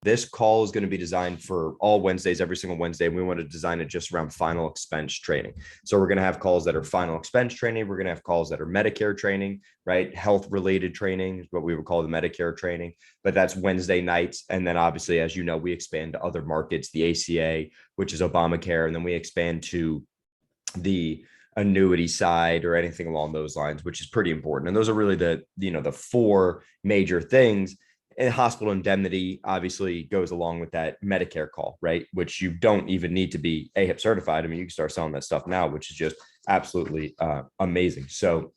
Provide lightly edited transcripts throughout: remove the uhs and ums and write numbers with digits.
This call is going to be designed for all Wednesdays, every single Wednesday. And we want to design it just around final expense training. So we're going to have calls that are final expense training. We're going to have calls that are Medicare training, right? Health related training is what we would call the Medicare training, but that's Wednesday nights. And then obviously, as you know, we expand to other markets, the ACA, which is Obamacare. And then we expand to the annuity side or anything along those lines, which is pretty important. And those are really the four major things. And hospital indemnity obviously goes along with that Medicare call, right? Which you don't even need to be AHIP certified. I mean, you can start selling that stuff now, which is just absolutely amazing. So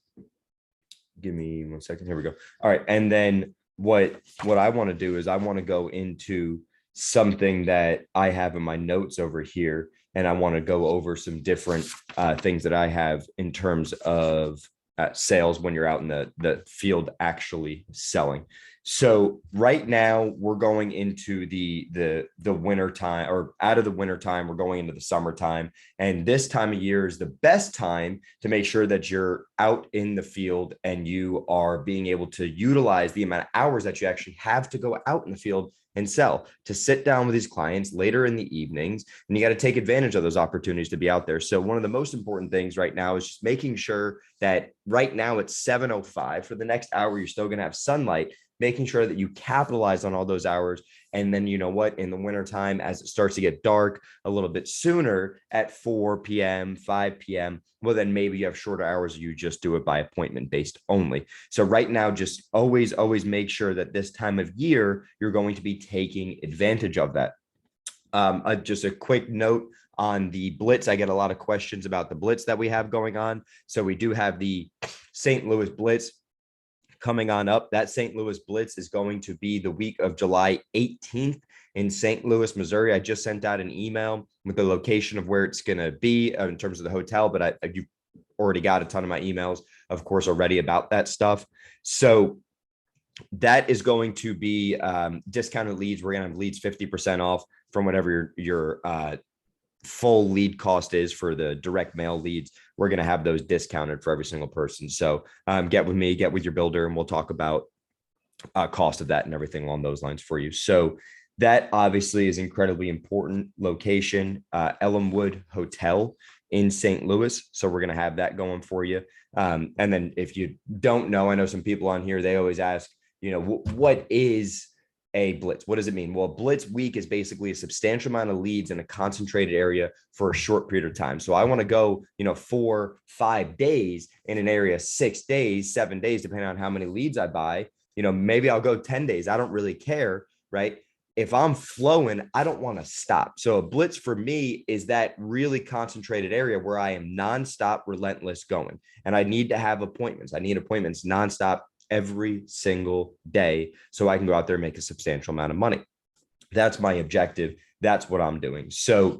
give me 1 second. Here we go. All right. And then what I want to do is I want to go into something that I have in my notes over here. And I want to go over some different things that I have in terms of sales when you're out in the field actually selling. So right now we're going into the winter time, or out of the winter time, we're going into the summertime. And this time of year is the best time to make sure that you're out in the field and you are being able to utilize the amount of hours that you actually have to go out in the field and sell, to sit down with these clients later in the evenings. And you got to take advantage of those opportunities to be out there. So one of the most important things right now is just making sure that right now it's 7:05. For the next hour, you're still going to have sunlight, making sure that you capitalize on all those hours. And then, you know what, in the wintertime, as it starts to get dark a little bit sooner at 4 p.m., 5 p.m., well, then maybe you have shorter hours. You just do it by appointment based only. So right now, just always make sure that this time of year, you're going to be taking advantage of that. Just a quick note on the Blitz. I get a lot of questions about the Blitz that we have going on. So we do have the St. Louis Blitz coming on up. That St. Louis Blitz is going to be the week of July 18th in St. Louis, Missouri. I just sent out an email with the location of where it's going to be in terms of the hotel, but you already got a ton of my emails, of course, already about that stuff. So that is going to be discounted leads. We're going to have leads 50% off from whatever your full lead cost is for the direct mail leads. We're going to have those discounted for every single person. So get with me, get with your builder, and we'll talk about cost of that and everything along those lines for you. So that obviously is incredibly important location, Elmwood Hotel in St. Louis. So we're going to have that going for you. And then if you don't know, I know some people on here, they always ask, what is a Blitz? What does it mean? Well, Blitz week is basically a substantial amount of leads in a concentrated area for a short period of time. So I want to go, 4, 5 days in an area, 6 days, 7 days, depending on how many leads I buy. Maybe I'll go 10 days. I don't really care, right? If I'm flowing, I don't want to stop. So a Blitz for me is that really concentrated area where I am nonstop, relentless going. And I need to have appointments. I need appointments nonstop every single day so I can go out there and make a substantial amount of money. That's my objective. That's what I'm doing. So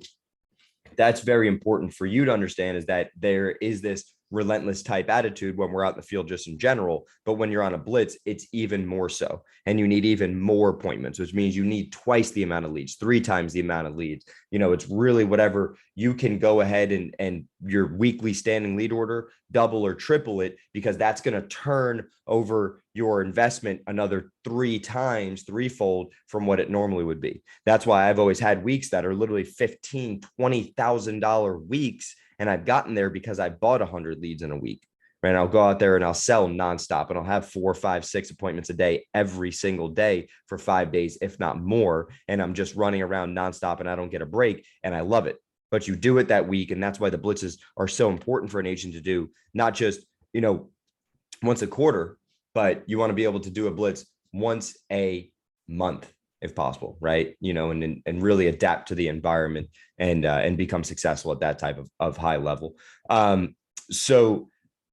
that's very important for you to understand, is that there is this relentless type attitude when we're out in the field just in general. But when you're on a Blitz, it's even more so. And you need even more appointments, which means you need twice the amount of leads, 3 times the amount of leads. It's really whatever you can go ahead and your weekly standing lead order, double or triple it, because that's going to turn over your investment another 3 times, threefold from what it normally would be. That's why I've always had weeks that are literally $15,000, $20,000 weeks. And I've gotten there because I bought 100 leads in a week, right? I'll go out there and I'll sell nonstop, and I'll have 4, 5, 6 appointments a day every single day for 5 days, if not more. And I'm just running around nonstop and I don't get a break, and I love it. But you do it that week. And that's why the Blitzes are so important for an agent to do, not just, once a quarter, but you want to be able to do a Blitz once a month if possible, right? And really adapt to the environment and become successful at that type of high level. So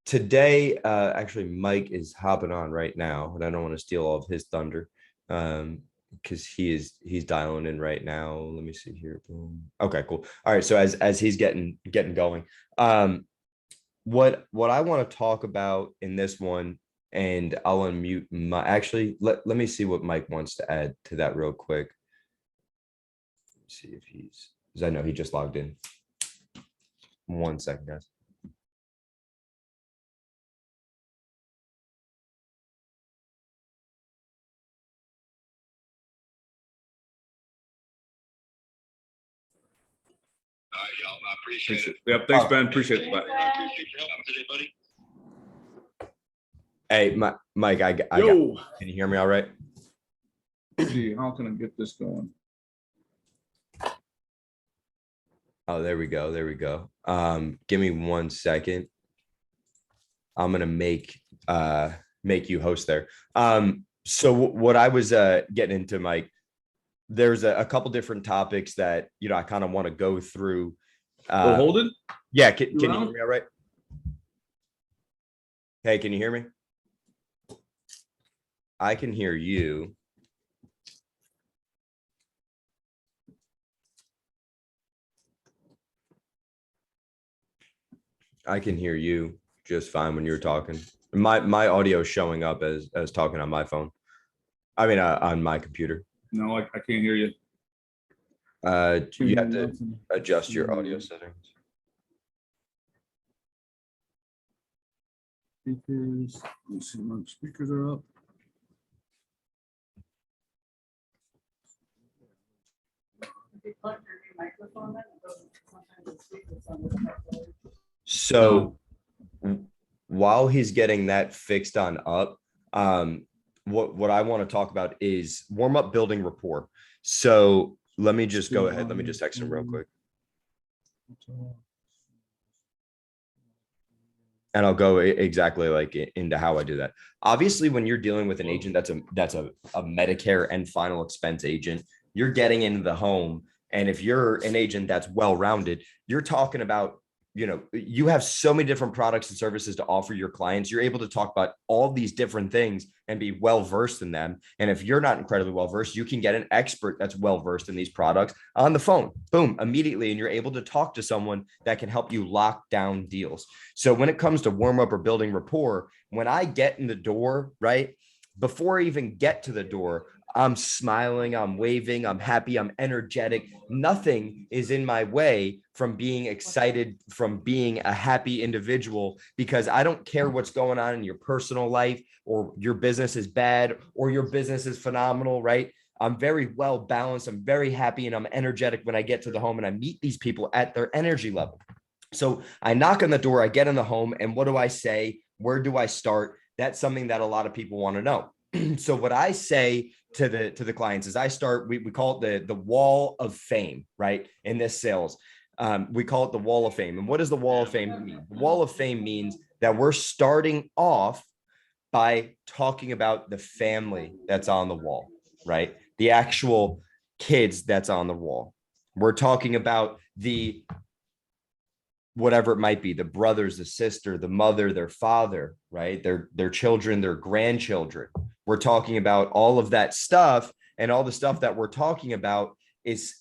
today, actually, Mike is hopping on right now, and I don't want to steal all of his thunder because he's dialing in right now. Let me see here. Boom. Okay, cool. All right. So as he's getting going, what I want to talk about in this one, and I'll unmute my, actually, let me see what Mike wants to add to that real quick. Let's see if because I know he just logged in. 1 second, guys. y'all. I appreciate it. Yep. Thanks, Ben. Appreciate it. Bye. Appreciate your help today, buddy. Hey, Mike, I got, can you hear me all right? Let's see, how can I get this going? Oh, there we go. There we go. Give me 1 second. I'm gonna make you host there. So what I was getting into, Mike, there's a couple different topics that I kind of want to go through. Hold it. Yeah, can you hear me all right? Hey, can you hear me? I can hear you. I can hear you just fine when you're talking. My audio is showing up as talking on my phone. I mean, on my computer. No, I can't hear you. You have to adjust your audio settings. Speakers. Let's see, my speakers are up. So while he's getting that fixed on up, what I want to talk about is warm up building rapport. So let me just go ahead. Let me just text him real quick. And I'll go exactly like into how I do that. Obviously, when you're dealing with an agent that's a Medicare and final expense agent, you're getting into the home. And if you're an agent that's well-rounded, you're talking about, you have so many different products and services to offer your clients. You're able to talk about all these different things and be well-versed in them. And if you're not incredibly well-versed, you can get an expert that's well-versed in these products on the phone, boom, immediately. And you're able to talk to someone that can help you lock down deals. So when it comes to warm up or building rapport, when I get in the door, right, before I even get to the door, I'm smiling, I'm waving, I'm happy, I'm energetic. Nothing is in my way from being excited, from being a happy individual, because I don't care what's going on in your personal life, or your business is bad or your business is phenomenal, right? I'm very well balanced. I'm very happy and I'm energetic when I get to the home and I meet these people at their energy level. So I knock on the door, I get in the home, and what do I say? Where do I start? That's something that a lot of people want to know. So what I say to the clients is I start, we call it the wall of fame, right? In this sales, we call it the wall of fame. And what does the wall of fame mean? The wall of fame means that we're starting off by talking about the family that's on the wall, right? The actual kids that's on the wall. We're talking about the whatever it might be, the brothers, the sister, the mother, their father, right? Their children, their grandchildren. We're talking about all of that stuff, and all the stuff that we're talking about is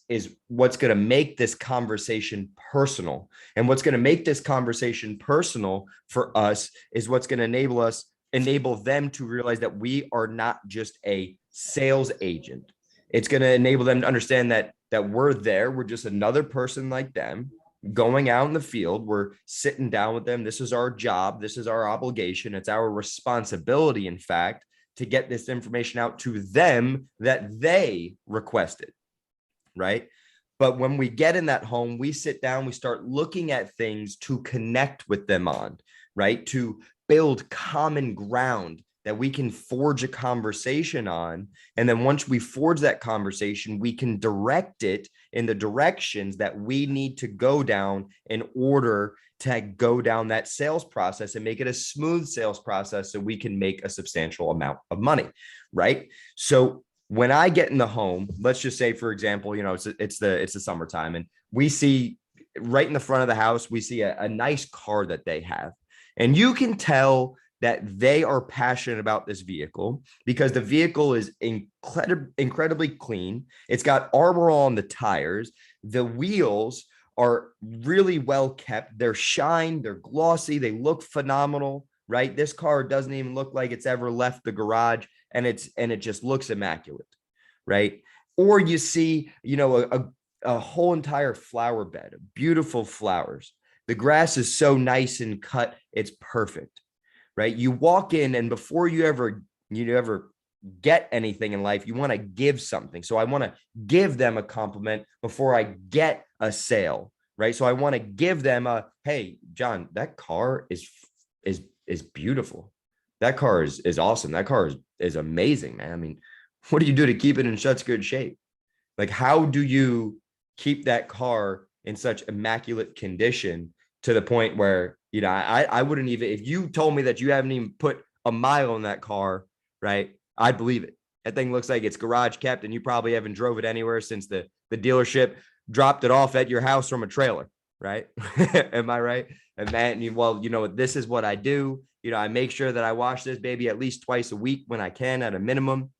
what's going to make this conversation personal. And what's going to make this conversation personal for us is what's going to enable them to realize that we are not just a sales agent. It's going to enable them to understand that we're there. We're just another person like them, going out in the field. We're sitting down with them. This is our job. This is our obligation. It's our responsibility, in fact, to get this information out to them that they requested, right? But when we get in that home, we sit down, we start looking at things to connect with them on, right? To build common ground that we can forge a conversation on. And then once we forge that conversation, we can direct it in the directions that we need to go down in order to go down that sales process and make it a smooth sales process so we can make a substantial amount of money, right? So when I get in the home, let's just say, for example, it's the summertime, and we see right in the front of the house, we see a nice car that they have. And you can tell that they are passionate about this vehicle because the vehicle is incredibly clean. It's got armor on the tires. The wheels are really well kept. They're shine, they're glossy, they look phenomenal, right? This car doesn't even look like it's ever left the garage, and it just looks immaculate, right? Or you see, a whole entire flower bed, beautiful flowers. The grass is so nice and cut, it's perfect, right? You walk in, and before you ever get anything in life, you want to give something. So I want to give them a compliment before I get a sale, right? So I want to give them hey, John, that car is beautiful. That car is awesome. That car is amazing, man. I mean, what do you do to keep it in such good shape? Like, how do you keep that car in such immaculate condition to the point where, I wouldn't even, if you told me that you haven't even put a mile on that car, right? I'd believe it. That thing looks like it's garage kept and you probably haven't drove it anywhere since the dealership dropped it off at your house from a trailer, right? Am I right? And man, well, this is what I do. I make sure that I wash this baby at least twice a week when I can at a minimum,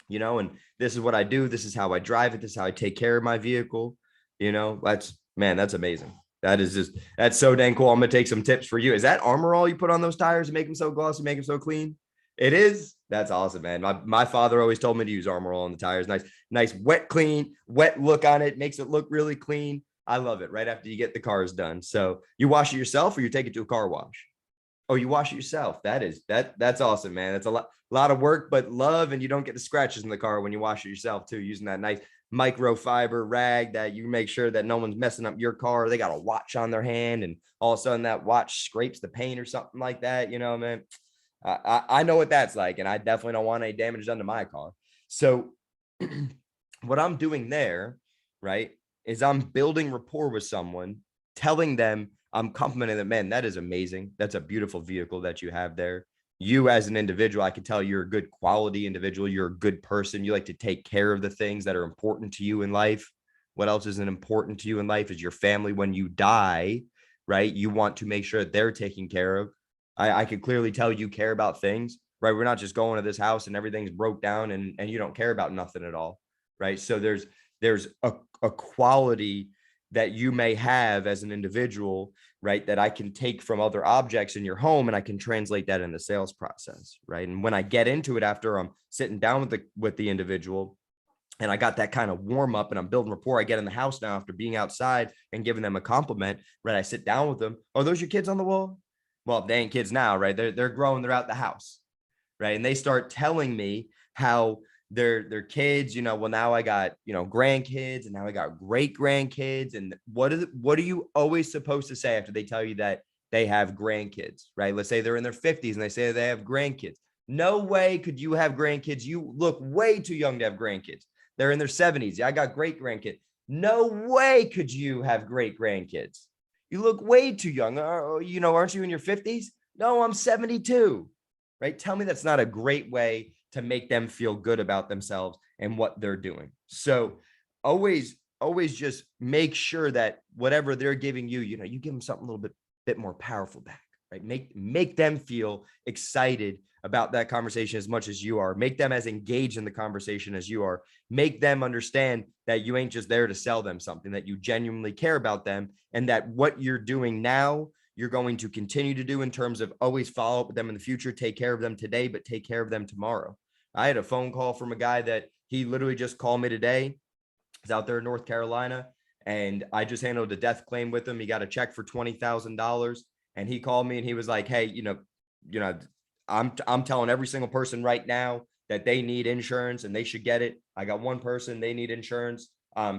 and this is what I do. This is how I drive it. This is how I take care of my vehicle. That's amazing. That's so dang cool. I'm going to take some tips for you. Is that Armor All you put on those tires to make them so glossy, make them so clean? It is. That's awesome, man. My father always told me to use Armor All on the tires. Nice, wet, clean, wet look on it. Makes it look really clean. I love it right after you get the cars done. So you wash it yourself or you take it to a car wash? Oh, you wash it yourself. That's awesome, man. That's a lot of work, but love, and you don't get the scratches in the car when you wash it yourself too, using that nice microfiber rag that you make sure that no one's messing up your car. They got a watch on their hand and all of a sudden that watch scrapes the paint or something like that. Man, I know what that's like, and I definitely don't want any damage done to my car. So what I'm doing there, right, is I'm building rapport with someone, telling them, I'm complimenting them, man, that is amazing. That's a beautiful vehicle that you have there. You as an individual, I can tell you're a good quality individual. You're a good person. You like to take care of the things that are important to you in life. What else isn't important to you in life is your family. When you die, right, you want to make sure that they're taken care of. I can clearly tell you care about things, right? We're not just going to this house and everything's broke down and you don't care about nothing at all, right? So there's a quality that you may have as an individual, right, that I can take from other objects in your home and I can translate that in the sales process, right? And when I get into it after I'm sitting down with the individual and I got that kind of warm up and I'm building rapport, I get in the house now after being outside and giving them a compliment, right? I sit down with them. Are those your kids on the wall? Well, they ain't kids now, right? They're growing, they're out the house, right? And they start telling me how their kids, well, now I got, grandkids and now I got great grandkids. And what are you always supposed to say after they tell you that they have grandkids, right? Let's say they're in their 50s and they say they have grandkids. No way could you have grandkids. You look way too young to have grandkids. They're in their 70s. I got great grandkids. No way could you have great grandkids. You look way too young. Aren't you in your 50s? No, I'm 72, right? Tell me that's not a great way to make them feel good about themselves and what they're doing. So always just make sure that whatever they're giving you, you give them something a little bit more powerful back, right? Make them feel excited about that conversation as much as you are. Make them as engaged in the conversation as you are. Make them understand that you ain't just there to sell them something, that you genuinely care about them, and that what you're doing now, you're going to continue to do in terms of always follow up with them in the future, take care of them today, but take care of them tomorrow. I had a phone call from a guy that he literally just called me today. He's out there in North Carolina, and I just handled a death claim with him. He got a check for $20,000, and he called me and he was like, "Hey, I'm telling every single person right now that they need insurance and they should get it. I got one person, they need insurance.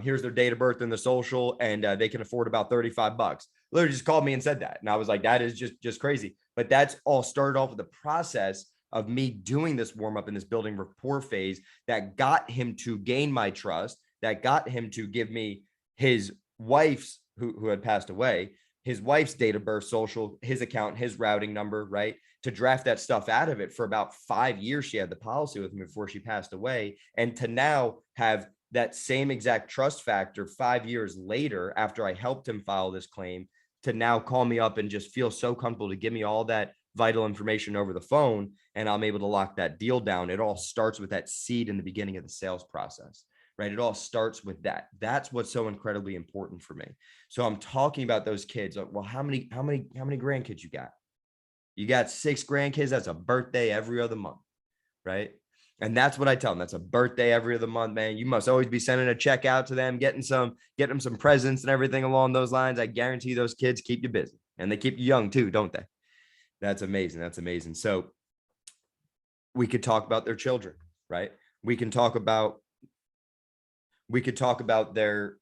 Here's their date of birth and the social, and they can afford about $35." Literally just called me and said that. And I was like, that is just crazy. But that's all started off with the process of me doing this warm up in this building rapport phase that got him to gain my trust, that got him to give me his wife's, who had passed away, his wife's date of birth, social, his account, his routing number, right? To draft that stuff out of it for about 5 years. She had the policy with me before she passed away. And to now have that same exact trust factor 5 years later, after I helped him file this claim, to now call me up and just feel so comfortable to give me all that vital information over the phone, and I'm able to lock that deal down. It all starts with that seed in the beginning of the sales process, right? It all starts with that. That's what's so incredibly important for me. So I'm talking about those kids. Well, how many grandkids you got? You got 6 grandkids. That's a birthday every other month, right? And that's what I tell them. That's a birthday every other month, man. You must always be sending a check out to them, getting them some presents and everything along those lines. I guarantee those kids keep you busy, and they keep you young too, don't they? That's amazing. That's amazing. So we could talk about their children, right? We could talk about their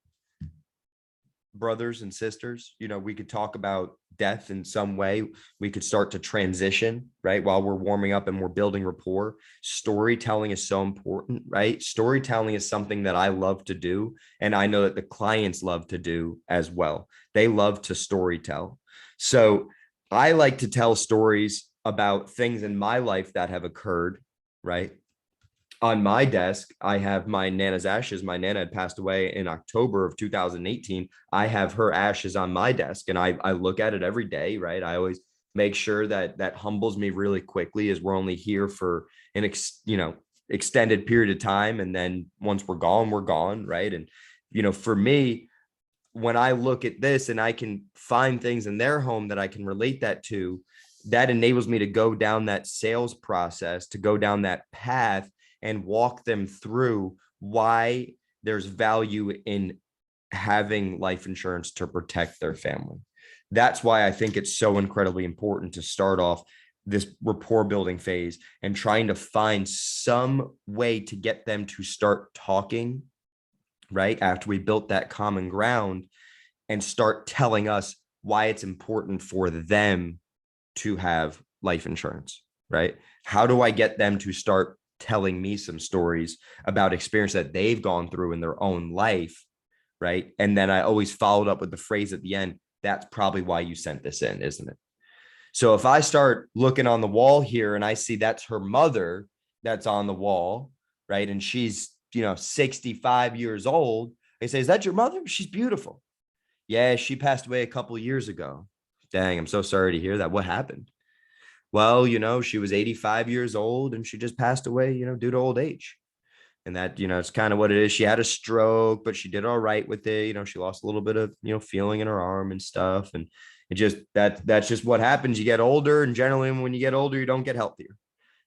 brothers and sisters. We could talk about death in some way. We could start to transition, right? While we're warming up and we're building rapport. Storytelling is so important, right? Storytelling is something that I love to do. And I know that the clients love to do as well. They love to storytell. So I like to tell stories about things in my life that have occurred, right? On my desk, I have my Nana's ashes. My Nana had passed away in October of 2018. I have her ashes on my desk, and I look at it every day, right? I always make sure that humbles me really quickly, as we're only here for an extended period of time, and then once we're gone, right? And for me, when I look at this and I can find things in their home that I can relate that to, that enables me to go down that sales process, to go down that path and walk them through why there's value in having life insurance to protect their family. That's why I think it's so incredibly important to start off this rapport building phase and trying to find some way to get them to start talking, right? After we built that common ground, and start telling us why it's important for them to have life insurance, right? How do I get them to start telling me some stories about experience that they've gone through in their own life, right? And then I always followed up with the phrase at the end, that's probably why you sent this in, isn't it? So if I start looking on the wall here and I see that's her mother that's on the wall, right? And she's, 65 years old. I say, is that your mother? She's beautiful. Yeah, she passed away a couple of years ago. Dang, I'm so sorry to hear that. What happened? Well, she was 85 years old and she just passed away, due to old age. And that, it's kind of what it is. She had a stroke, but she did all right with it. She lost a little bit of, feeling in her arm and stuff. And it just, that's just what happens. You get older, and generally when you get older, you don't get healthier.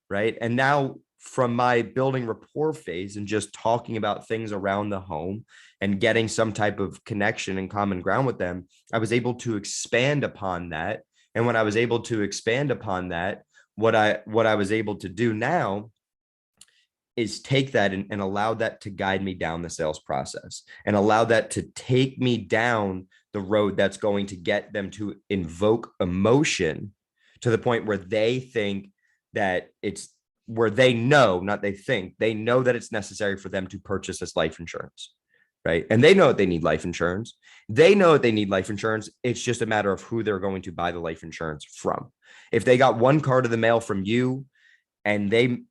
Right. And now from my building rapport phase and just talking about things around the home and getting some type of connection and common ground with them, I was able to expand upon that. And when I was able to expand upon that, what I was able to do now is take that and allow that to guide me down the sales process and allow that to take me down the road that's going to get them to invoke emotion to the point where they think that it's where they know, not they think, they know that it's necessary for them to purchase this life insurance, right? And they know that they need life insurance. They know that they need life insurance. It's just a matter of who they're going to buy the life insurance from. If they got one card of the mail from you and they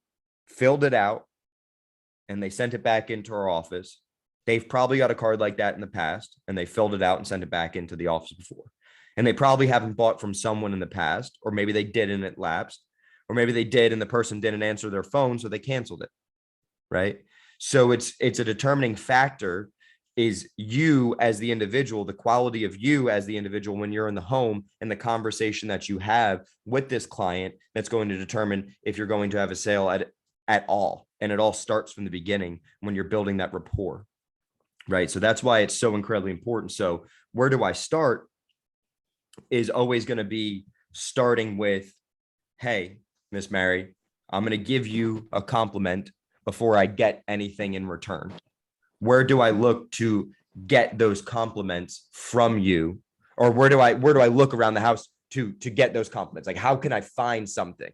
filled it out and they sent it back into our office, they've probably got a card like that in the past and they filled it out and sent it back into the office before. And they probably haven't bought from someone in the past, or maybe they did and it lapsed, or maybe they did and the person didn't answer their phone, so they canceled it, right? So it's a determining factor is you as the individual, the quality of you as the individual when you're in the home, and the conversation that you have with this client that's going to determine if you're going to have a sale at all. And it all starts from the beginning when you're building that rapport, right? So that's why it's so incredibly important. So where do I start is always going to be starting with, hey, Miss Mary, I'm going to give you a compliment before I get anything in return. Where do I look to get those compliments from you? Or where do I look around the house to get those compliments? Like, how can I find something,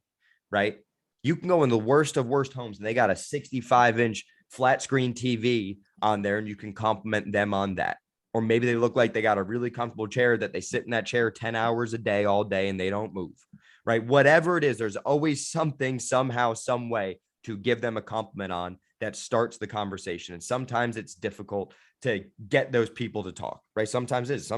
right? You can go in the worst of worst homes and they got a 65-inch flat screen TV on there and you can compliment them on that. Or maybe they look like they got a really comfortable chair that they sit in that chair 10 hours a day, all day, and they don't move, right? Whatever it is, there's always something, somehow, some way to give them a compliment on that starts the conversation. And sometimes it's difficult to get those people to talk, right? Sometimes it's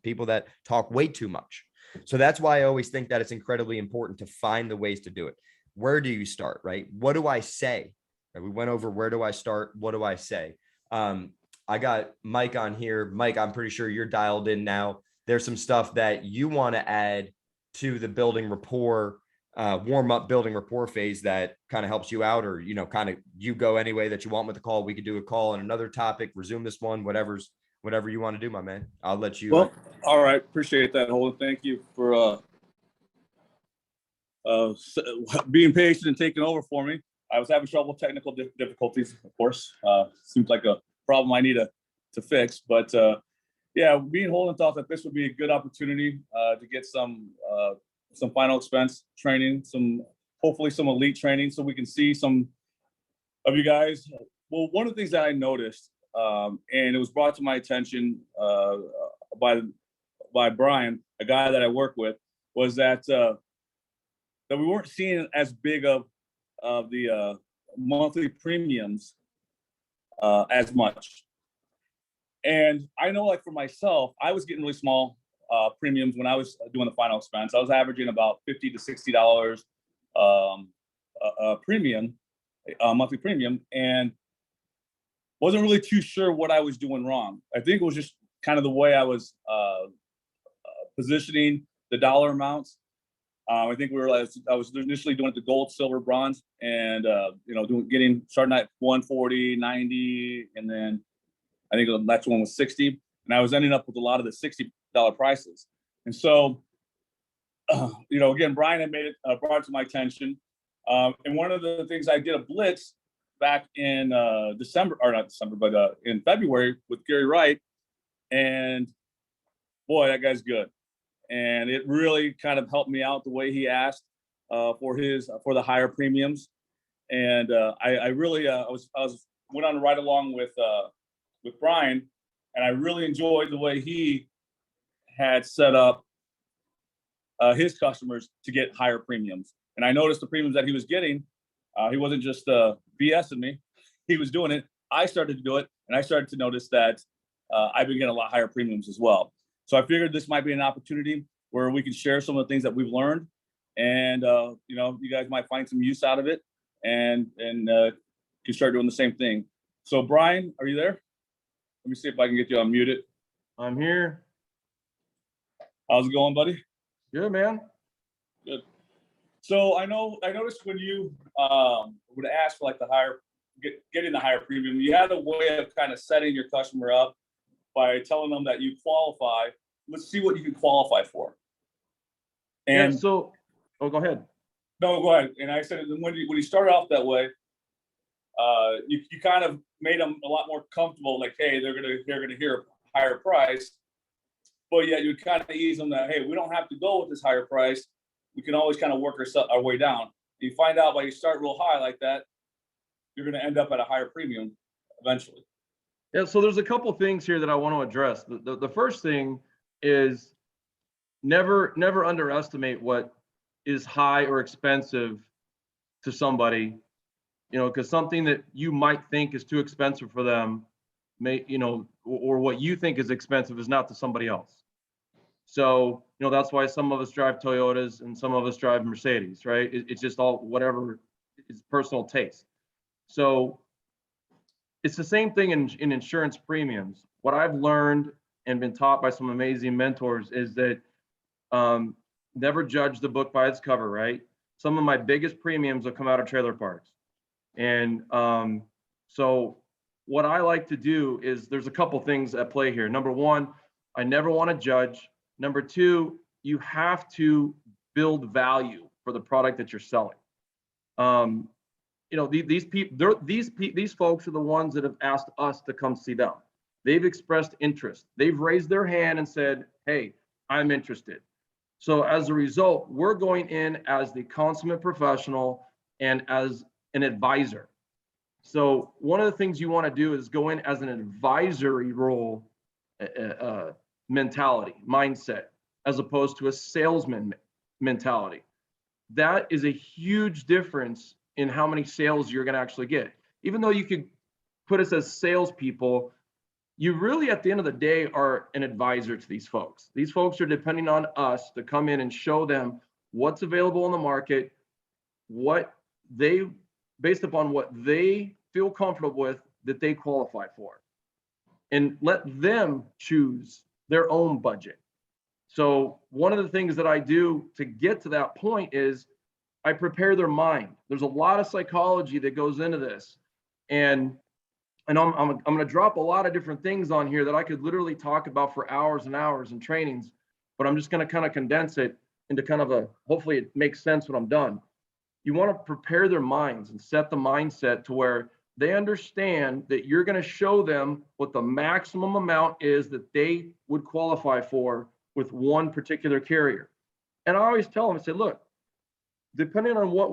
people that talk way too much. So that's why I always think that it's incredibly important to find the ways to do it. Where do you start, right? What do I say? Right? We went over where do I start? What do I say? I got Mike on here. Mike, I'm pretty sure you're dialed in now. There's some stuff that you want to add to the building rapport, warm up building rapport phase that kind of helps you out, or, kind of you go any way that you want with the call. We could do a call on another topic, resume this one, whatever you want to do, my man. I'll let you. Well, all right. Appreciate that, Holden. Thank you for being patient and taking over for me. I was having trouble, technical difficulties, of course. Seems like a problem I need to fix, but Yeah, me and Holden thought that this would be a good opportunity to get some final expense training, hopefully some elite training, so we can see some of you guys. Well, one of the things that I noticed, and it was brought to my attention by Brian, a guy that I work with, was that we weren't seeing as big of the monthly premiums as much. And I know, like for myself, I was getting really small premiums when I was doing the final expense. I was averaging about $50 to $60 premium, monthly premium, and wasn't really too sure what I was doing wrong. I think it was just kind of the way I was positioning the dollar amounts. I think I was initially doing it the gold, silver, bronze, and starting at 140, 90, and then I think the next one was 60, and I was ending up with a lot of the $60 prices. And so, again, Brian had brought it to my attention. And one of the things I did a Blitz back in not December, but in February with Gary Wright, and boy, that guy's good. And it really kind of helped me out the way he asked for the higher premiums. And I really went on a ride along with Brian, and I really enjoyed the way he had set up his customers to get higher premiums. And I noticed the premiums that he was getting. He wasn't just BSing me; he was doing it. I started to do it, and I started to notice that I've been getting a lot higher premiums as well. So I figured this might be an opportunity where we can share some of the things that we've learned, and you guys might find some use out of it, and can start doing the same thing. So Brian, are you there? Let me see if I can get you unmuted. I'm here. How's it going, buddy? Good, man. Good. So I noticed when you would ask for like getting the higher premium, you had a way of kind of setting your customer up by telling them that you qualify. Let's see what you can qualify for. And yeah, so, go ahead. No, go ahead. And I said when you started off that way, you kind of made them a lot more comfortable. Like, hey, they're gonna hear a higher price, but yet you kind of ease them that, hey, we don't have to go with this higher price. We can always kind of work our way down. You find out by you start real high like that, you're going to end up at a higher premium eventually. Yeah, so there's a couple things here that I want to address. The first thing is never underestimate what is high or expensive to somebody, because something that you might think is too expensive for them or what you think is expensive is not to somebody else. So, that's why some of us drive Toyotas and some of us drive Mercedes, right? It's just all whatever is personal taste. So it's the same thing in insurance premiums. What I've learned and been taught by some amazing mentors is that never judge the book by its cover, right? Some of my biggest premiums will come out of trailer parks. And so what I like to do is there's a couple things at play here. Number one, I never want to judge. Number two, you have to build value for the product that you're selling. These folks are the ones that have asked us to come see them. They've expressed interest. They've raised their hand and said, hey, I'm interested. So as a result, we're going in as the consummate professional and as an advisor. So one of the things you want to do is go in as an advisory role mentality, mindset, as opposed to a salesman mentality. That is a huge difference in how many sales you're going to actually get. Even though you could put us as salespeople, you really, at the end of the day, are an advisor to these folks. These folks are depending on us to come in and show them what's available in the market, based upon what they feel comfortable with, that they qualify for, and let them choose their own budget. So one of the things that I do to get to that point is I prepare their mind. There's a lot of psychology that goes into this, and I'm going to drop a lot of different things on here that I could literally talk about for hours and hours in trainings, but I'm just going to kind of condense it into kind of hopefully it makes sense when I'm done. You want to prepare their minds and set the mindset to where they understand that you're going to show them what the maximum amount is that they would qualify for with one particular carrier. And I always tell them, I say, look, depending on what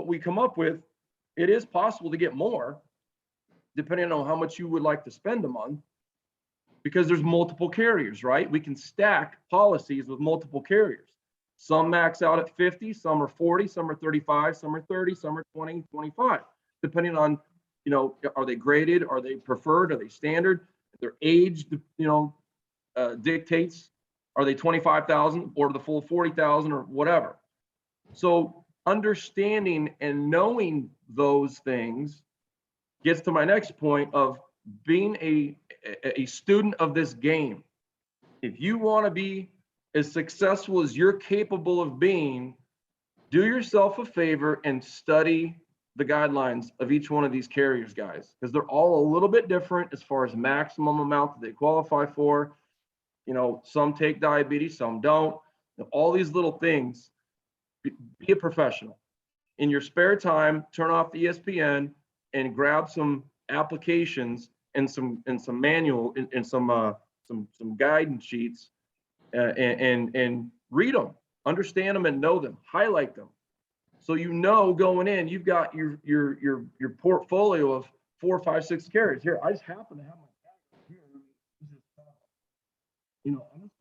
we come up with, it is possible to get more, depending on how much you would like to spend a month, because there's multiple carriers, right? We can stack policies with multiple carriers. Some max out at 50, some are 40, some are 35, some are 30, some are 20, 25, depending on, you know, are they graded? Are they preferred? Are they standard? Their age, you know, dictates, are they 25,000 or the full 40,000 or whatever? So understanding and knowing those things gets to my next point of being a student of this game. If you want to be as successful as you're capable of being, do yourself a favor and study the guidelines of each one of these carriers, guys, because they're all a little bit different as far as maximum amount that they qualify for. You know, some take diabetes, some don't. All these little things. Be a professional. In your spare time, turn off the ESPN and grab some applications and some manual and some guidance sheets and read them, understand them, and know them. Highlight them, so you know going in, you've got your portfolio of 4, 5, 6 carriers. Here, I just happen to have my here. You know, I used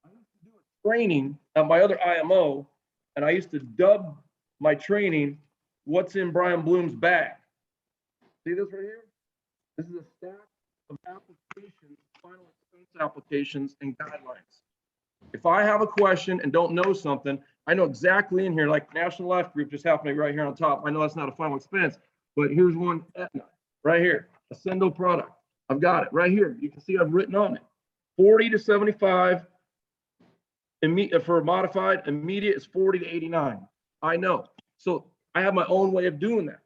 to do a training at my other IMO, and I used to dub my training, "What's in Brian Bloom's bag?" See this right here? This is a stack of applications, final expense applications, and guidelines. If I have a question and don't know something, I know exactly in here, like National Life Group just happening right here on top. I know that's not a final expense, but here's one right here, Ascendo product. I've got it right here. You can see I've written on it. 40 to 75 for modified, immediate is 40 to 89. I know. So I have my own way of doing that.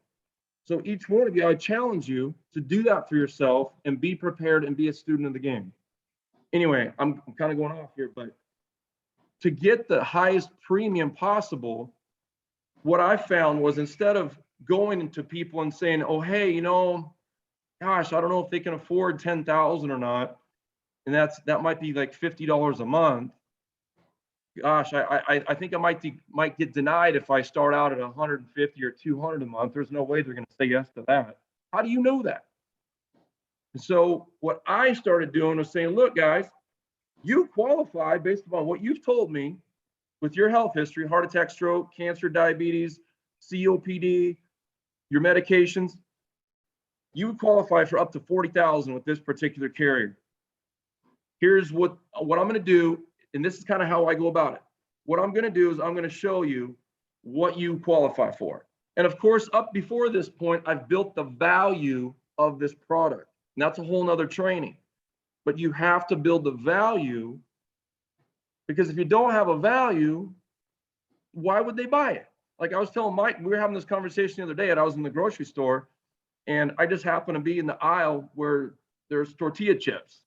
So each one of you, I challenge you to do that for yourself and be prepared and be a student of the game. Anyway, I'm kind of going off here, but to get the highest premium possible, what I found was, instead of going into people and saying, oh, hey, you know, gosh, I don't know if they can afford 10,000 or not, and that might be like $50 a month. Gosh, I think I might get denied if I start out at 150 or 200 a month. There's no way they're going to say yes to that. How do you know that? And so what I started doing was saying, look, guys, you qualify based upon what you've told me with your health history: heart attack, stroke, cancer, diabetes, COPD, your medications. You would qualify for up to 40,000 with this particular carrier. Here's what I'm going to do. And this is kind of how I go about it. What I'm going to do is I'm going to show you what you qualify for. And of course, up before this point, I've built the value of this product. And that's a whole nother training. But you have to build the value, because if you don't have a value, why would they buy it? Like I was telling Mike, we were having this conversation the other day, and I was in the grocery store, and I just happened to be in the aisle where there's tortilla chips.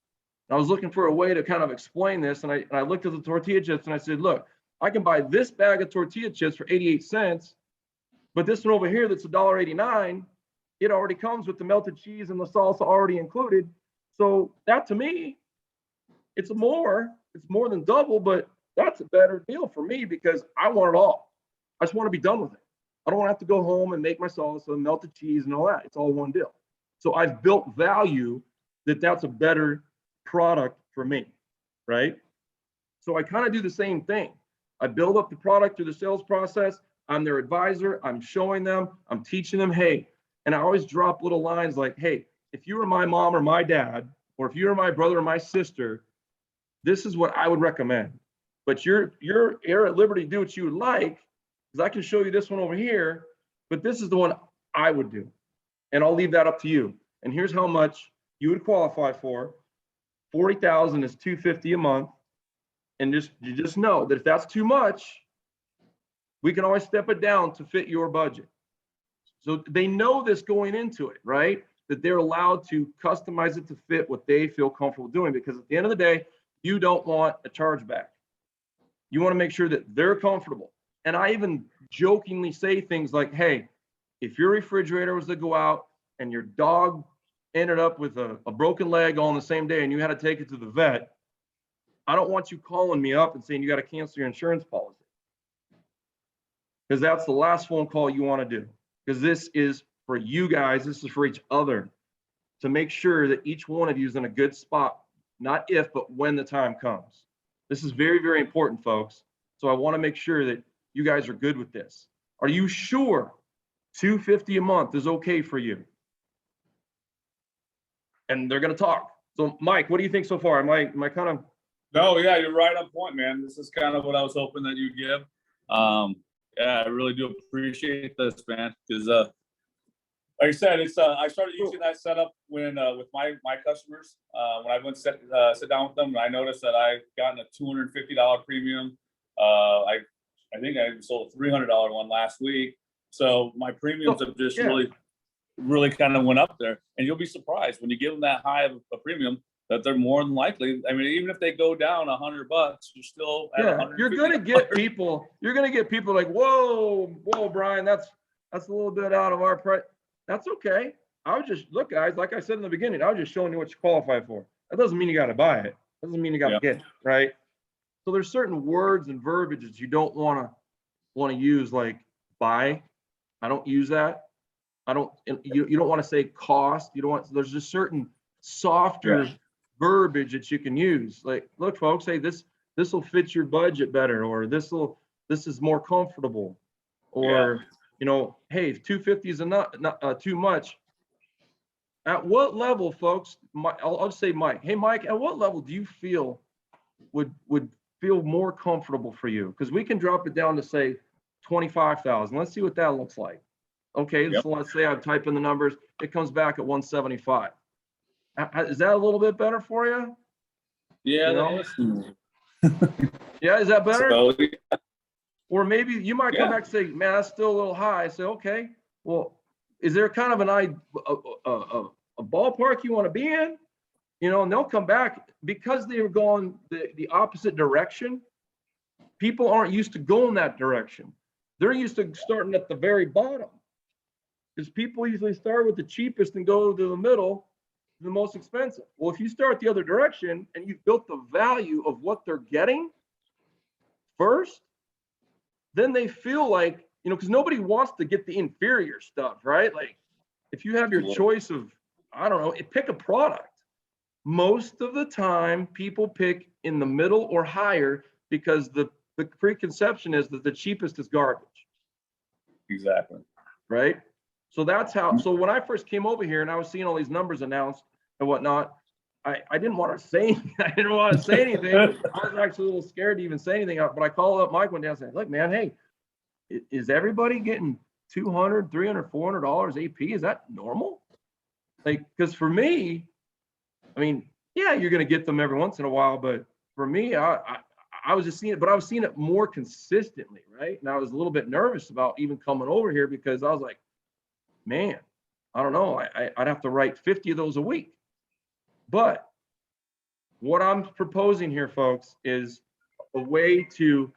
I was looking for a way to kind of explain this, and I looked at the tortilla chips and I said, look, I can buy this bag of tortilla chips for 88 cents, but this one over here that's $1.89, it already comes with the melted cheese and the salsa already included. So that, to me, it's more than double, but that's a better deal for me because I want it all. I just want to be done with it. I don't want to have to go home and make my salsa and melted cheese and all that. It's all one deal. So I've built value that's a better product for me, right? So I kind of do the same thing. I build up the product through the sales process. I'm their advisor. I'm showing them, I'm teaching them, hey, and I always drop little lines like, hey, if you were my mom or my dad, or if you were my brother or my sister, this is what I would recommend. But you're at liberty to do what you would like, because I can show you this one over here, but this is the one I would do. And I'll leave that up to you. And here's how much you would qualify for. 40,000 is $250 a month. And you just know that if that's too much, we can always step it down to fit your budget. So they know this going into it, right? That they're allowed to customize it to fit what they feel comfortable doing, because at the end of the day, you don't want a chargeback. You want to make sure that they're comfortable. And I even jokingly say things like, hey, if your refrigerator was to go out and your dog ended up with a broken leg all on the same day and you had to take it to the vet, I don't want you calling me up and saying you got to cancel your insurance policy. Because that's the last phone call you want to do. Because this is for you guys, this is for each other, to make sure that each one of you is in a good spot, not if, but when the time comes. This is very, very important, folks. So I want to make sure that you guys are good with this. Are you sure $250 a month is okay for you? And they're going to talk. So Mike, what do you think so far? Am I kind of? No, yeah, you're right on point, man. This is kind of what I was hoping that you'd give. Yeah, I really do appreciate this, man, because like I said, it's I started using that setup when with my customers when I went sit down with them. I noticed that I've gotten a $250 premium. I think I sold a $300 one last week, so my premiums have just really kind of went up there. And you'll be surprised when you give them that high of a premium that they're more than likely. I mean, even if they go down $100, you're still at you're gonna get people. You're gonna get people like, whoa, Brian, that's a little bit out of our price. That's okay. I was just, look, guys, like I said in the beginning, I was just showing you what you qualify for. That doesn't mean you got to buy it. Doesn't mean you got to get it, right? So there's certain words and verbiages you don't want to use, like buy. I don't use that. You don't want to say cost. You don't want. There's just certain softer verbiage that you can use. Like, look, folks, hey, this will fit your budget better, or this is more comfortable, or hey, if 250 is not too much. At what level, folks? I'll say Mike. Hey, Mike, at what level do you feel would feel more comfortable for you? Because we can drop it down to say 25,000. Let's see what that looks like. Okay, so let's say I type in the numbers. It comes back at 175. Is that a little bit better for you? Yeah. Yeah, is that better? So, Or maybe you might come back and say, man, that's still a little high. I say, okay, well, is there kind of a ballpark you want to be in? And they'll come back because they were going the opposite direction. People aren't used to going that direction. They're used to starting at the very bottom, because people usually start with the cheapest and go to the middle, the most expensive. Well, if you start the other direction and you've built the value of what they're getting first, then they feel like, because nobody wants to get the inferior stuff, right? Like, if you have your choice of, I don't know, pick a product. Most of the time, people pick in the middle or higher because the preconception is that the cheapest is garbage. Exactly. Right? So that's how, so when I first came over here and I was seeing all these numbers announced and whatnot, I didn't want to say anything. I was actually a little scared to even say anything, but I called up Mike one day and said, look, man, hey, is everybody getting $200, $300, $400 AP? Is that normal? Like, because for me, I mean, yeah, you're going to get them every once in a while, but for me, I was just seeing it, but I was seeing it more consistently, right? And I was a little bit nervous about even coming over here because I was like, man, I don't know, I'd have to write 50 of those a week. But what I'm proposing here, folks, is a way to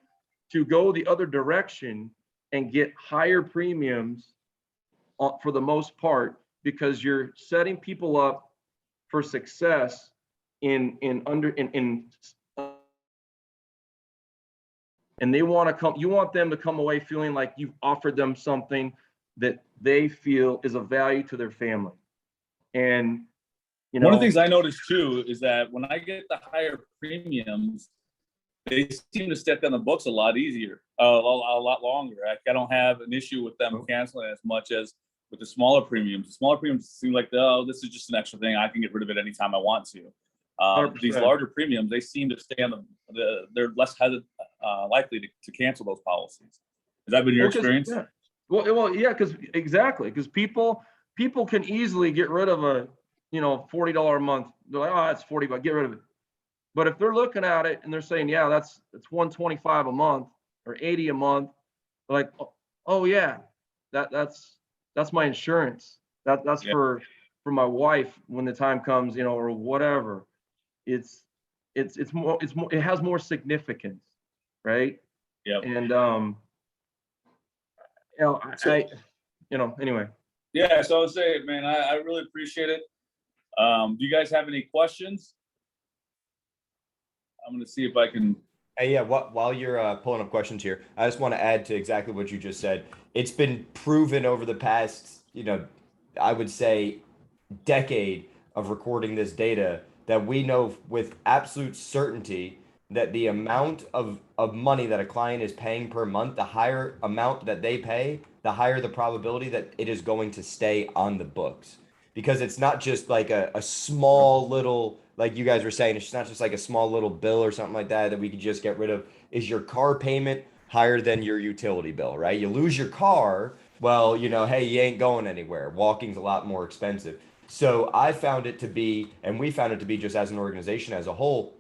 go the other direction and get higher premiums for the most part, because you're setting people up for success and they want to come, you want them to come away feeling like you've offered them something that they feel is of value to their family. And one of the things I noticed too is that when I get the higher premiums, they seem to stick on the books a lot easier, a lot longer. I don't have an issue with them canceling as much as with the smaller premiums. The smaller premiums seem like, oh, this is just an extra thing. I can get rid of it anytime I want to. These larger premiums, they seem to stay on they're less likely to cancel those policies. Has that been your experience? Yeah. Well, yeah, because people can easily get rid of a $40 a month. They're like, oh, that's $40, get rid of it. But if they're looking at it and they're saying, yeah, that's $125 a month or $80 a month, they're like, oh yeah, that's my insurance. That's for my wife when the time comes, or whatever. It's more, it has more significance, right? Yeah. And anyway. Yeah, so I would say, man, I really appreciate it. Do you guys have any questions? I'm going to see if I can. Hey, yeah, while you're pulling up questions here, I just want to add to exactly what you just said. It's been proven over the past, I would say decade of recording this data that we know with absolute certainty that the amount of money that a client is paying per month, the higher amount that they pay, the higher the probability that it is going to stay on the books. Because it's not just like a small little, like you guys were saying, it's not just like a small little bill or something like that we could just get rid of. Is your car payment higher than your utility bill, right? You lose your car, well, hey, you ain't going anywhere. Walking's a lot more expensive. So I found it to be, and we found it to be just as an organization as a whole,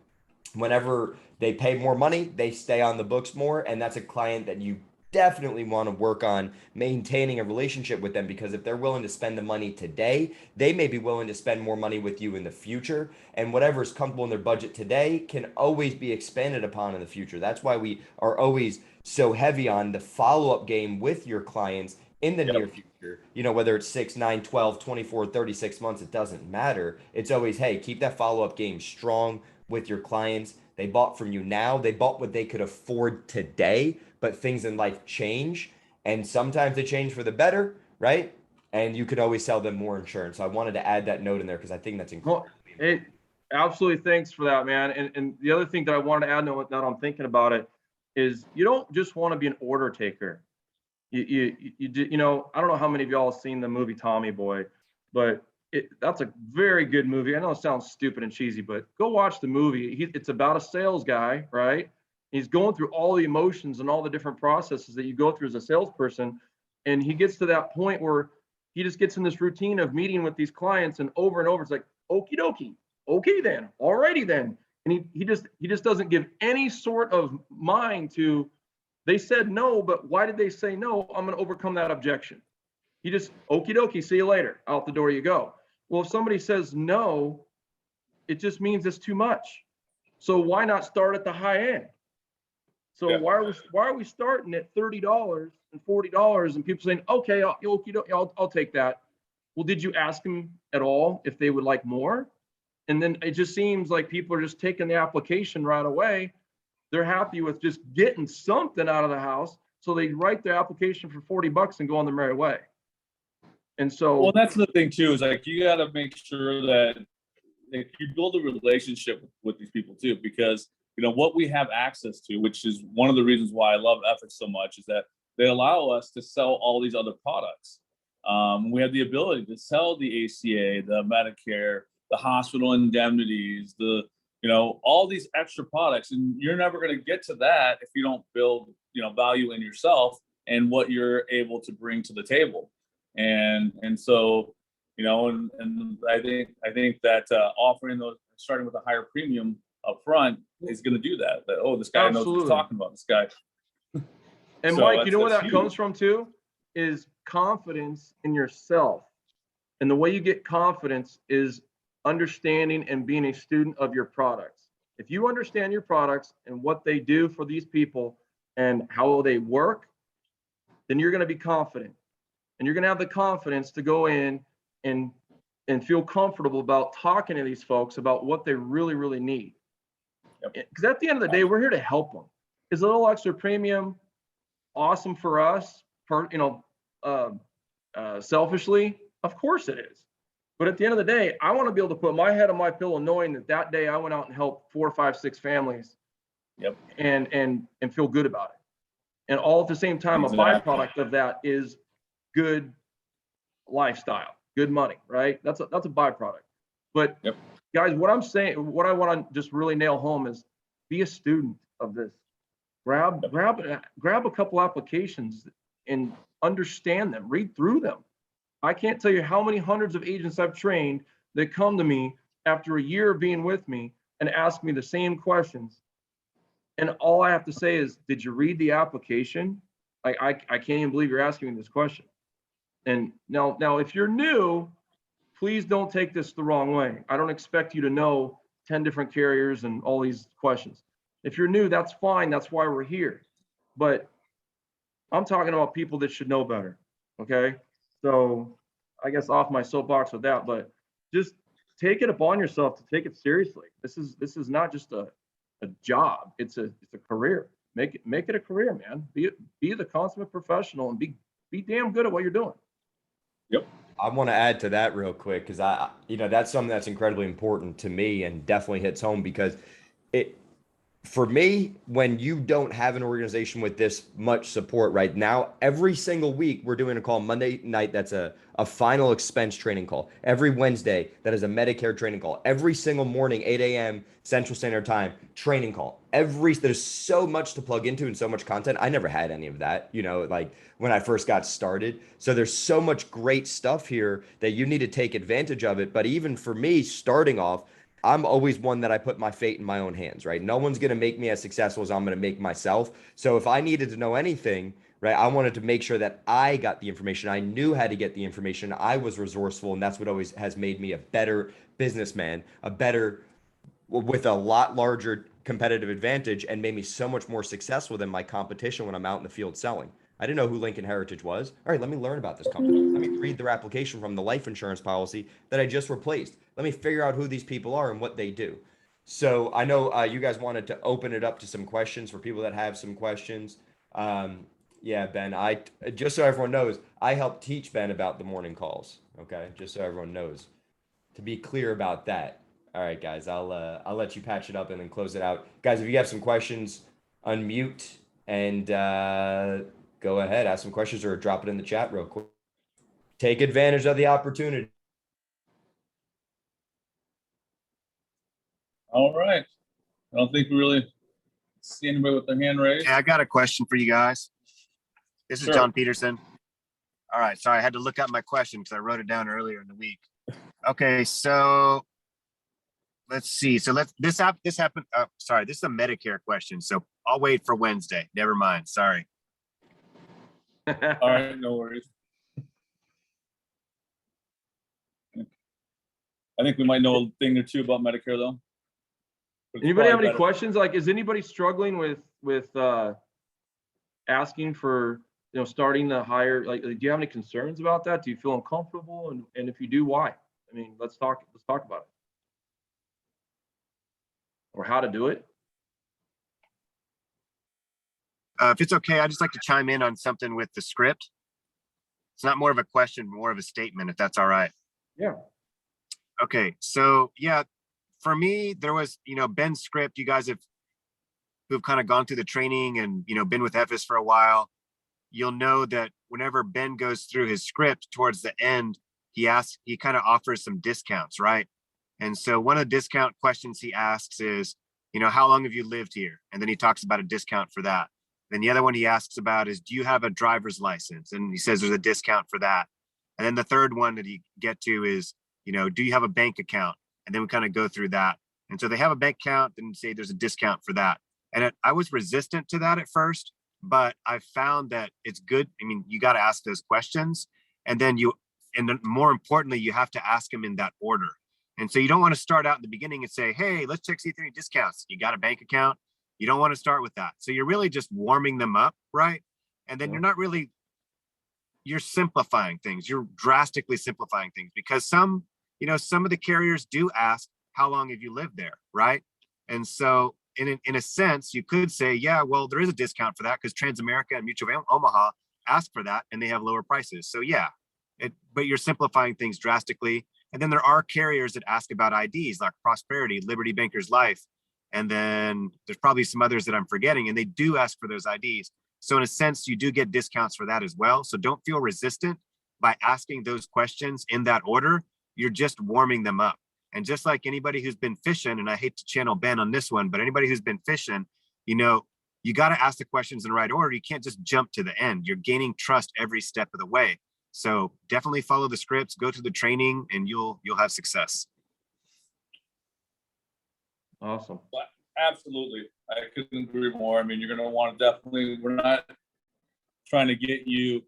whenever they pay more money, they stay on the books more. And that's a client that you definitely want to work on maintaining a relationship with them, because if they're willing to spend the money today, they may be willing to spend more money with you in the future. And whatever is comfortable in their budget today can always be expanded upon in the future. That's why we are always so heavy on the follow-up game with your clients in the near future, whether it's 6, 9, 12, 24, 36 months, it doesn't matter. It's always, hey, keep that follow-up game strong with your clients. They bought from you now. They bought what they could afford today, but things in life change. And sometimes they change for the better, right? And you could always sell them more insurance. So I wanted to add that note in there because I think that's incredible. Hey, absolutely. Thanks for that, man. And the other thing that I wanted to add now that I'm thinking about it is you don't just want to be an order taker. I don't know how many of y'all have seen the movie Tommy Boy, but that's a very good movie. I know it sounds stupid and cheesy, but go watch the movie. It's about a sales guy, right? He's going through all the emotions and all the different processes that you go through as a salesperson. And he gets to that point where he just gets in this routine of meeting with these clients, and over, it's like, okie dokie, okay then, alrighty then. And he just doesn't give any sort of mind to, they said no, but why did they say no? I'm going to overcome that objection. He just, okie dokie, see you later, out the door you go. Well, if somebody says no, it just means it's too much. So why not start at the high end? So why are we starting at $30 and $40 and people saying, okay, I'll take that. Well, did you ask them at all if they would like more? And then it just seems like people are just taking the application right away. They're happy with just getting something out of the house. So they write their application for $40 and go on their merry way. And so, well, that's the thing too, is like, you got to make sure that you build a relationship with these people too, because what we have access to, which is one of the reasons why I love Ethics so much, is that they allow us to sell all these other products. We have the ability to sell the ACA, the Medicare, the hospital indemnities, all these extra products, and you're never going to get to that if you don't build, value in yourself and what you're able to bring to the table. And so, and I think that offering those, starting with a higher premium up front, is going to do that. This guy knows what he's talking about. This guy. And so Mike, where that comes from too, is confidence in yourself. And the way you get confidence is understanding and being a student of your products. If you understand your products and what they do for these people and how they work, then you're going to be confident. And you're going to have the confidence to go in and feel comfortable about talking to these folks about what they really, really need. Because at the end of the day, we're here to help them. Is a little extra premium awesome for us, selfishly? Of course it is. But at the end of the day, I want to be able to put my head on my pillow knowing that day I went out and helped 4, 5, 6 families. And feel good about it. And all at the same time, a byproduct of that is good lifestyle, good money, right? That's a byproduct. But guys, what I'm saying, what I want to just really nail home is be a student of this. Grab a couple applications and understand them, read through them. I can't tell you how many hundreds of agents I've trained that come to me after a year of being with me and ask me the same questions. And all I have to say is, did you read the application? I can't even believe you're asking me this question. And now if you're new, please don't take this the wrong way. I don't expect you to know 10 different carriers and all these questions. If you're new, that's fine. That's why we're here. But I'm talking about people that should know better. Okay. So I guess off my soapbox with that, but just take it upon yourself to take it seriously. This is not just a job. It's a career. Make it a career, man. Be the consummate professional and be damn good at what you're doing. Yep. I want to add to that real quick because that's something that's incredibly important to me and definitely hits home because it, for me, when you don't have an organization with this much support right now, every single week we're doing a call Monday night. That's a final expense training call. Every Wednesday, that is a Medicare training call. Every single morning, 8 a.m. Central Standard Time, training call. There's so much to plug into and so much content. I never had any of that, like when I first got started. So there's so much great stuff here that you need to take advantage of it. But even for me, starting off, I'm always one that I put my fate in my own hands, right? No one's going to make me as successful as I'm going to make myself. So if I needed to know anything, right, I wanted to make sure that I got the information. I knew how to get the information. I was resourceful, and that's what always has made me a better businessman, with a lot larger competitive advantage, and made me so much more successful than my competition when I'm out in the field selling. I didn't know who Lincoln Heritage was. All right, let me learn about this company. Let me read their application from the life insurance policy that I just replaced. Let me figure out who these people are and what they do. So I know you guys wanted to open it up to some questions for people that have some questions. Yeah, Ben, just so everyone knows, I helped teach Ben about the morning calls. Okay, just so everyone knows. To be clear about that. All right, guys, I'll let you patch it up and then close it out. Guys, if you have some questions, unmute and go ahead, ask some questions or drop it in the chat real quick. Take advantage of the opportunity. All right. I don't think we really see anybody with their hand raised. Hey, I got a question for you guys. This is Sure. John Peterson. All right, sorry, I had to look up my question because I wrote it down earlier in the week. Okay, so let's see. So this happened. Sorry, this is a Medicare question. So I'll wait for Wednesday. Never mind. Sorry. All right, no worries. I think we might know a thing or two about Medicare though. But it's Anybody have probably any better. questions? Like, is anybody struggling with asking for, starting the higher, like, do you have any concerns about that? Do you feel uncomfortable? And if you do, why? I mean, let's talk about it. Or how to do it. If it's okay, I'd just like to chime in on something with the script. It's not more of a question, more of a statement, if that's all right. Yeah. Okay, so yeah, for me, there was, Ben's script. You guys who've kind of gone through the training and, been with EFIS for a while, you'll know that whenever Ben goes through his script towards the end, he kind of offers some discounts, right? And so one of the discount questions he asks is, how long have you lived here? And then he talks about a discount for that. Then the other one he asks about is, do you have a driver's license? And he says there's a discount for that. And then the third one that he get to is, do you have a bank account? And then we kind of go through that. And so they have a bank account and say there's a discount for that. And I was resistant to that at first, but I found that it's good. I mean, you got to ask those questions, and then more importantly, you have to ask them in that order. And so you don't want to start out in the beginning and say, hey, let's check see any discounts. You got a bank account? You don't want to start with that. So you're really just warming them up, right? And then you're simplifying things. You're drastically simplifying things because some of the carriers do ask, how long have you lived there, right? And so in a sense, you could say, yeah, well, there is a discount for that because Transamerica and Mutual of Omaha ask for that and they have lower prices. So yeah, but you're simplifying things drastically. And then there are carriers that ask about IDs like Prosperity, Liberty Bankers Life. And then there's probably some others that I'm forgetting, and they do ask for those IDs. So in a sense, you do get discounts for that as well. So don't feel resistant by asking those questions in that order. You're just warming them up. And just like anybody who's been fishing, and I hate to channel Ben on this one, but anybody who's been fishing, you got to ask the questions in the right order. You can't just jump to the end. You're gaining trust every step of the way. So definitely follow the scripts, go to the training, and you'll have success. Awesome. Absolutely. I couldn't agree more. I mean, you're going to want to we're not trying to get you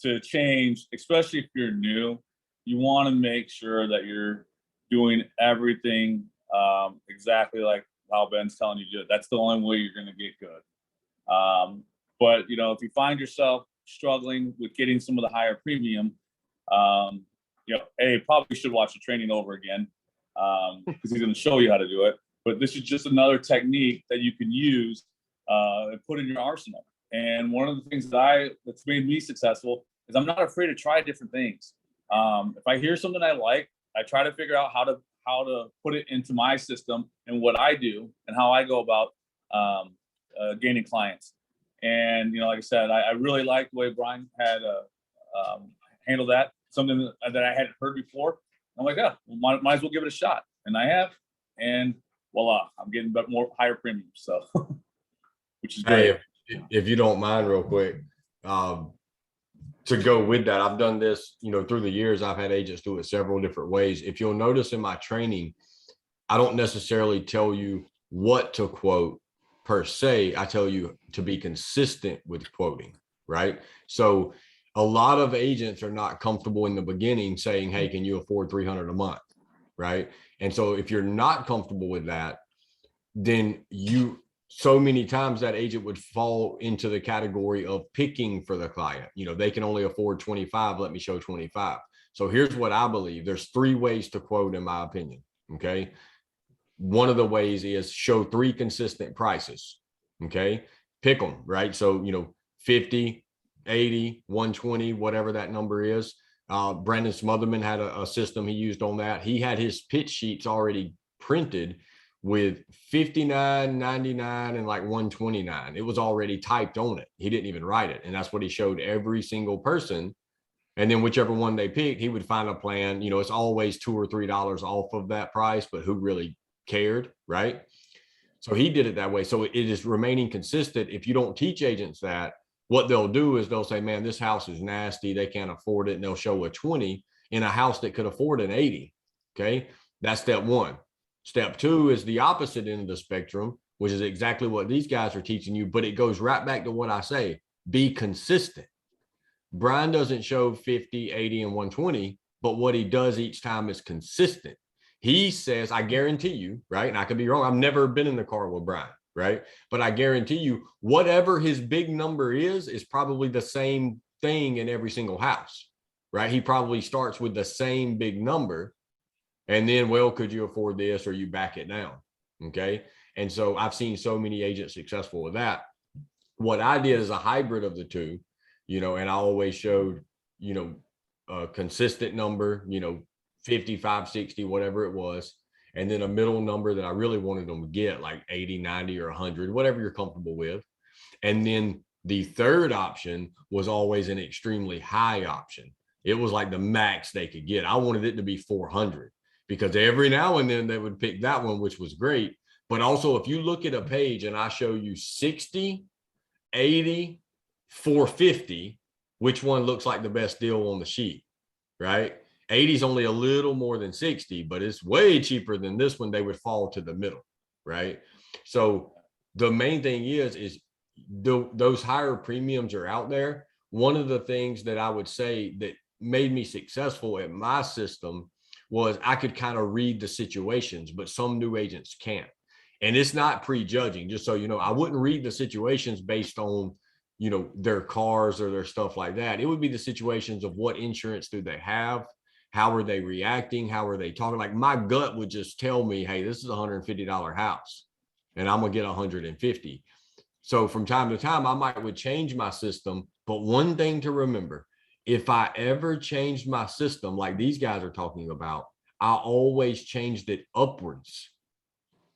to change, especially if you're new. You want to make sure that you're doing everything exactly like how Ben's telling you to do it. That's the only way you're going to get good. But, if you find yourself struggling with getting some of the higher premium, Hey, probably should watch the training over again because he's going to show you how to do it. But this is just another technique that you can use and put in your arsenal. And one of the things that's made me successful is I'm not afraid to try different things. If I hear something I like, I try to figure out how to put it into my system and what I do and how I go about gaining clients. And like I said, I really like the way Brian had handled that. Something that I hadn't heard before. I'm like, yeah, well, might as well give it a shot, and I have, and voila, I'm getting higher premiums. So, which is great. Hey, if you don't mind, real quick, to go with that, I've done this, through the years. I've had agents do it several different ways. If you'll notice in my training, I don't necessarily tell you what to quote per se. I tell you to be consistent with quoting, right? So a lot of agents are not comfortable in the beginning saying, hey, can you afford $300 a month? Right. And so if you're not comfortable with that, then so many times that agent would fall into the category of picking for the client. They can only afford 25. Let me show 25. So here's what I believe. There's 3 ways to quote, in my opinion. Okay. One of the ways is show 3 consistent prices. Okay. Pick them, right? So, 50, 80, 120, whatever that number is. Brandon Smotherman had a system he used on that. He had his pitch sheets already printed with 59, 99, and like 129. It was already typed on it. He didn't even write it. And that's what he showed every single person. And then whichever one they picked, he would find a plan. It's always $2 or $3 off of that price, but who really cared, right? So he did it that way. So it is remaining consistent. If you don't teach agents that, what they'll do is they'll say, man, this house is nasty, they can't afford it. And they'll show a 20 in a house that could afford an 80. Okay. That's step 1. Step 2 is the opposite end of the spectrum, which is exactly what these guys are teaching you, but it goes right back to what I say, be consistent. Brian doesn't show 50, 80, and 120, but what he does each time is consistent. He says, I guarantee you, right? And I could be wrong. I've never been in the car with Brian, right? But I guarantee you, whatever his big number is probably the same thing in every single house, right? He probably starts with the same big number. And then, well, could you afford this, or you back it down? Okay. And so I've seen so many agents successful with that. What I did is a hybrid of the two, and I always showed, a consistent number, 55, 60, whatever it was. And then a middle number that I really wanted them to get, like 80, 90, or 100, whatever you're comfortable with. And then the third option was always an extremely high option. It was like the max they could get. I wanted it to be 400 because every now and then they would pick that one, which was great. But also, if you look at a page and I show you 60, 80, 450, which one looks like the best deal on the sheet, right? 80 is only a little more than 60, but it's way cheaper than this one. They would fall to the middle, right? So the main thing is those higher premiums are out there. One of the things that I would say that made me successful at my system was I could kind of read the situations, but some new agents can't. And it's not prejudging, just so you know. I wouldn't read the situations based on, their cars or their stuff like that. It would be the situations of what insurance do they have? How are they reacting? How are they talking? Like my gut would just tell me, hey, this is a $150 house and I'm going to get 150. So from time to time, I would change my system. But one thing to remember, if I ever changed my system, like these guys are talking about, I always changed it upwards.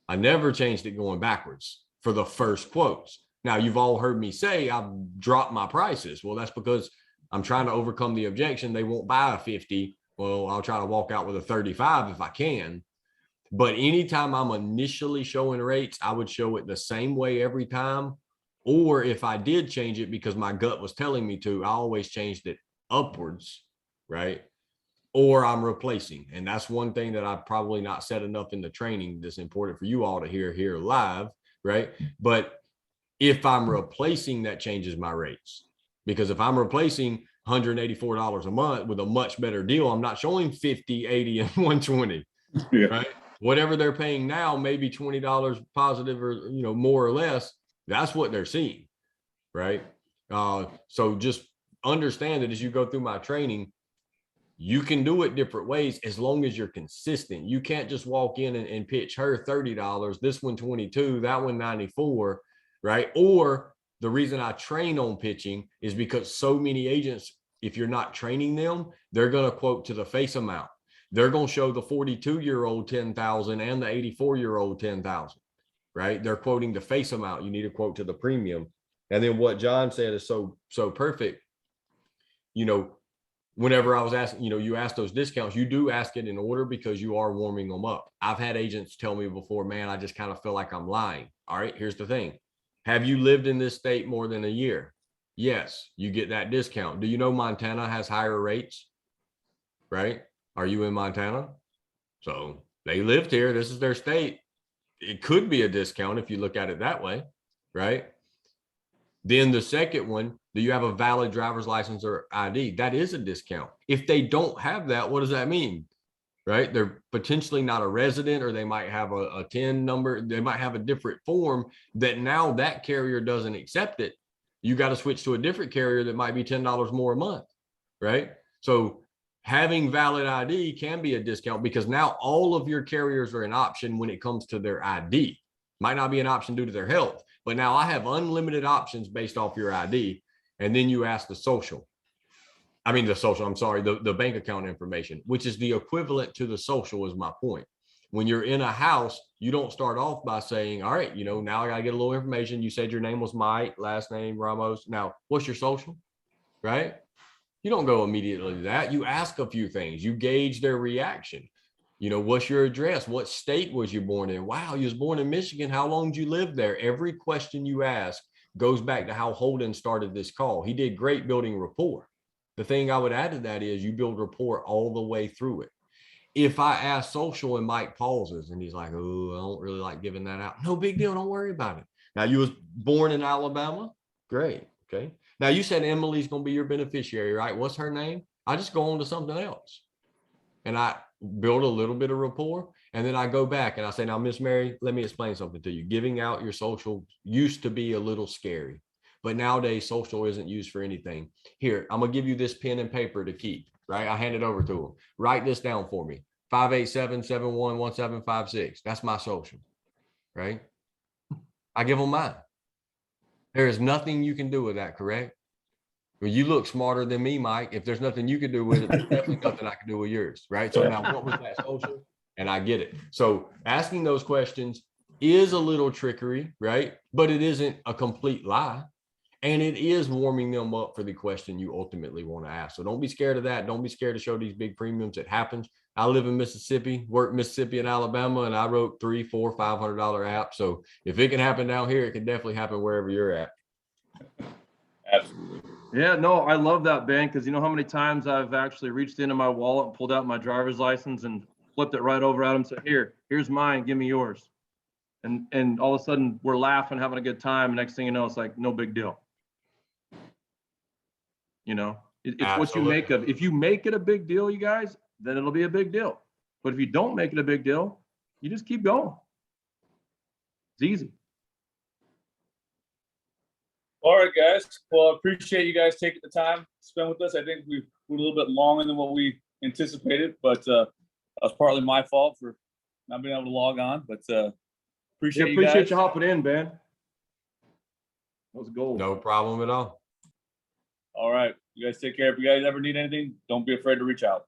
I never changed it going backwards for the first quotes. Now, you've all heard me say I've dropped my prices. Well, that's because I'm trying to overcome the objection. They won't buy a 50. Well, I'll try to walk out with a 35 if I can. But anytime I'm initially showing rates, I would show it the same way every time. Or if I did change it because my gut was telling me to, I always changed it upwards, right? Or I'm replacing. And that's one thing that I've probably not said enough in the training that's important for you all to hear here live, right? But if I'm replacing, that changes my rates. Because if I'm replacing $184 a month with a much better deal, I'm not showing 50, 80, and 120, yeah. Right? Whatever they're paying now, maybe $20 positive or, more or less, that's what they're seeing, right? So just understand that as you go through my training, You can do it different ways as long as you're consistent. You can't just walk in and pitch her $30, this one 22, that one 94, right? Or the reason I train on pitching is because so many agents, if you're not training them, they're going to quote to the face amount. They're going to show the 42-year-old 10,000 and the 84-year-old 10,000, right? They're quoting the face amount. You need to quote to the premium. And then what John said is so perfect. You know, whenever I was asking, you know, you ask those discounts, you do ask it in order because you are warming them up. I've had agents tell me before, man, I just kind of feel like I'm lying. All right, here's the thing. Have you lived in this state more than a year? Yes, you get that discount. Do you know Montana has higher rates? Right? Are you in Montana? So they lived here. This is their state. It could be a discount if you look at it that way, right? Then the second one, do you have a valid driver's license or ID? That is a discount. If they don't have that, what does that mean? Right? They're potentially not a resident, or they might have a 10 number. They might have a different form that now that carrier doesn't accept it. You got to switch to a different carrier that might be $10 more a month, right? So having valid ID can be a discount because now all of your carriers are an option when it comes to their ID. Might not be an option due to their health, but now I have unlimited options based off your ID. And then you ask the social. I mean, the bank account information, which is the equivalent to the social is my point. When you're in a house, you don't start off by saying, all right, you know, now I got to get a little information. You said your name was Mike, last name Ramos. Now, what's your social, right? You don't go immediately to that. You ask a few things. You gauge their reaction. You know, what's your address? What state was you born in? Wow, you was born in Michigan. How long did you live there? Every question you ask goes back to how Holden started this call. He did great building rapport. The thing I would add to that is you build rapport all the way through it. If I ask social and Mike pauses and he's like, oh, I don't really like giving that out. No big deal. Don't worry about it. Now, you was born in Alabama. Great. Okay. Now, you said Emily's going to be your beneficiary, right? What's her name? I just go on to something else. And I build a little bit of rapport. And then I go back and I say, now, Miss Mary, let me explain something to you. Giving out your social used to be a little scary, but nowadays social isn't used for anything. Here, I'm going to give you this pen and paper to keep, right? I hand it over to him. Write this down for me. 587-711756. That's my social, right? I give them mine. There is nothing you can do with that, correct? Well, you look smarter than me, Mike. If there's nothing you can do with it, there's definitely nothing I can do with yours, right? So now what was that social? And I get it. So asking those questions is a little trickery, right? But it isn't a complete lie. And it is warming them up for the question you ultimately want to ask. So don't be scared of that. Don't be scared to show these big premiums. It happens. I live in Mississippi, work Mississippi and Alabama, and I wrote $300, $400, $500 apps. So if it can happen down here, it can definitely happen wherever you're at. Absolutely. Yeah, no, I love that, Ben, because you know how many times I've actually reached into my wallet and pulled out my driver's license and flipped it right over at him and said, here's mine, give me yours. And all of a sudden we're laughing, having a good time. Next thing you know, it's like, no big deal. You know, it's what you make of. If you make it a big deal, you guys, then it'll be a big deal. But if you don't make it a big deal, you just keep going. It's easy. All right, guys. Well, I appreciate you guys taking the time to spend with us. I think we're a little bit longer than what we anticipated, but that was partly my fault for not being able to log on. But appreciate you guys. You hopping in, Ben. That was gold. No problem at all. All right. You guys take care. If you guys ever need anything, don't be afraid to reach out.